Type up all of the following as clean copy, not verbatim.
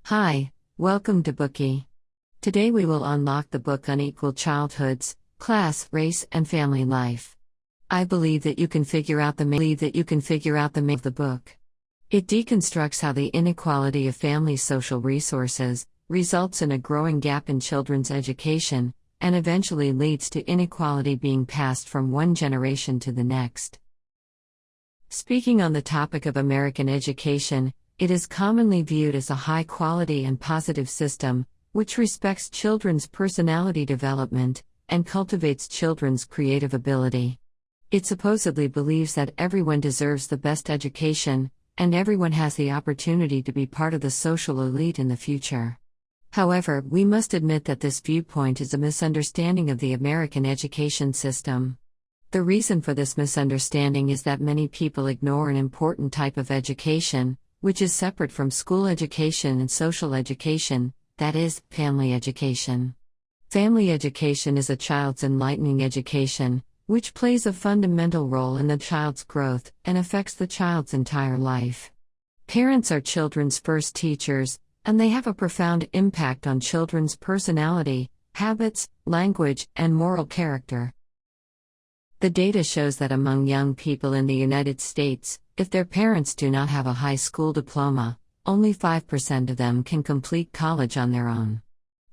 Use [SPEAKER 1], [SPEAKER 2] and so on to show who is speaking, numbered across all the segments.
[SPEAKER 1] Hi, welcome to Bookie. Today we will unlock the book Unequal Childhoods, Class, Race, and Family Life. I believe that you can figure out the main of the book. It deconstructs how the inequality of families' social resources results in a growing gap in children's education, and eventually leads to inequality being passed from one generation to the next. Speaking on the topic of American education, it is commonly viewed as a high-quality and positive system, which respects children's personality development and cultivates children's creative ability. It supposedly believes that everyone deserves the best education, and everyone has the opportunity to be part of the social elite in the future. However, we must admit that this viewpoint is a misunderstanding of the American education system. The reason for this misunderstanding is that many people ignore an important type of education, which is separate from school education and social education, that is, family education. Family education is a child's enlightening education, which plays a fundamental role in the child's growth and affects the child's entire life. Parents are children's first teachers, and they have a profound impact on children's personality, habits, language, and moral character. The data shows that among young people in the United States, if their parents do not have a high school diploma, only 5% of them can complete college on their own.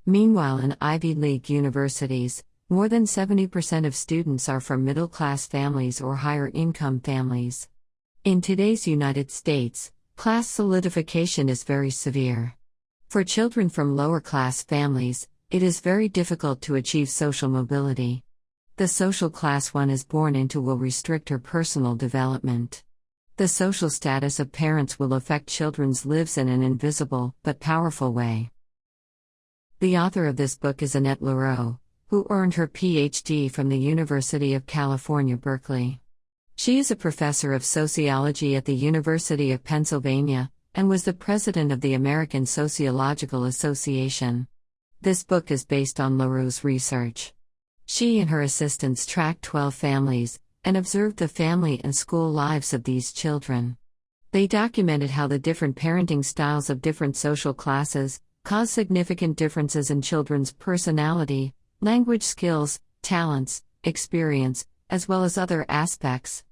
[SPEAKER 1] Meanwhile, in Ivy League universities, more than 70% of students are from middle-class families or higher-income families. In today's United States, class solidification is very severe. For children from lower-class families, it is very difficult to achieve social mobility. The social class one is born into will restrict her personal development. The social status of parents will affect children's lives in an invisible but powerful way. The author of this book is Annette Lareau, who earned her Ph.D. from the University of California, Berkeley. She is a professor of sociology at the University of Pennsylvania, and was the president of the American Sociological Association. This book is based on Lareau's research. She and her assistants tracked 12 families, and observed the family and school lives of these children. They documented how the different parenting styles of different social classes cause significant differences in children's personality, language skills, talents, experience, as well as other aspects.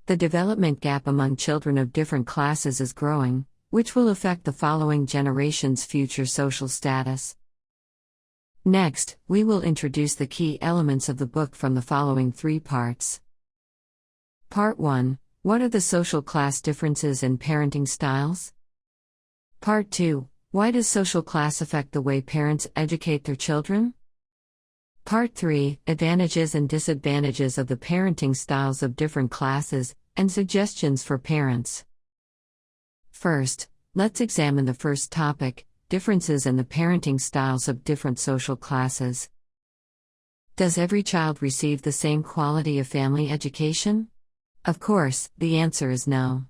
[SPEAKER 1] The development gap among children of different classes is growing, which will affect the following generation's future social status. Next, we will introduce the key elements of the book from the following 3 parts. Part 1. What are the social class differences in parenting styles? Part 2. Why does social class affect the way parents educate their children? Part 3. Advantages and disadvantages of the parenting styles of different classes, and suggestions for parents. First, let's examine the first topic, differences in the parenting styles of different social classes. Does every child receive the same quality of family education? Of course, the answer is no.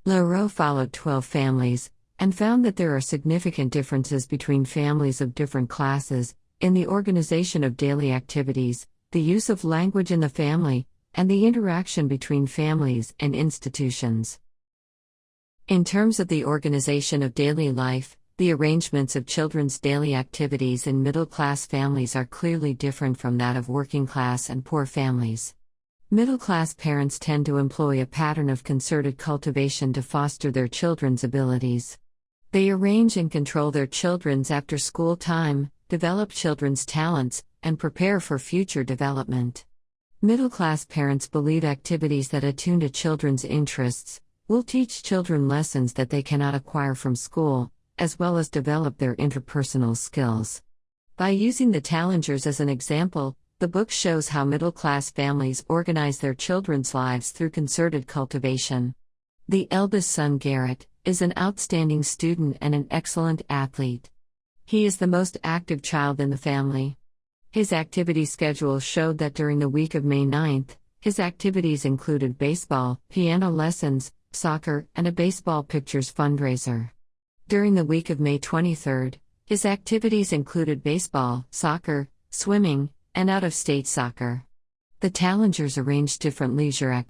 [SPEAKER 1] Lareau followed 12 families, and found that there are significant differences between families of different classes, in the organization of daily activities, the use of language in the family, and the interaction between families and institutions. In terms of the organization of daily life, the arrangements of children's daily activities in middle-class families are clearly different from that of working-class and poor families. Middle-class parents tend to employ a pattern of concerted cultivation to foster their children's abilities. They arrange and control their children's after-school time, develop children's talents, and prepare for future development. Middle-class parents believe activities that attune to children's interests will teach children lessons that they cannot acquire from school, as well as develop their interpersonal skills. By using the Tallengers as an example, the book shows how middle-class families organize their children's lives through concerted cultivation. The eldest son, Garrett, is an outstanding student and an excellent athlete. He is the most active child in the family. His activity schedule showed that during the week of May 9th, his activities included baseball, piano lessons, soccer, and a baseball pictures fundraiser. During the week of May 23rd, his activities included baseball, soccer, swimming, and out-of-state soccer. The Tallengers arranged different leisure activities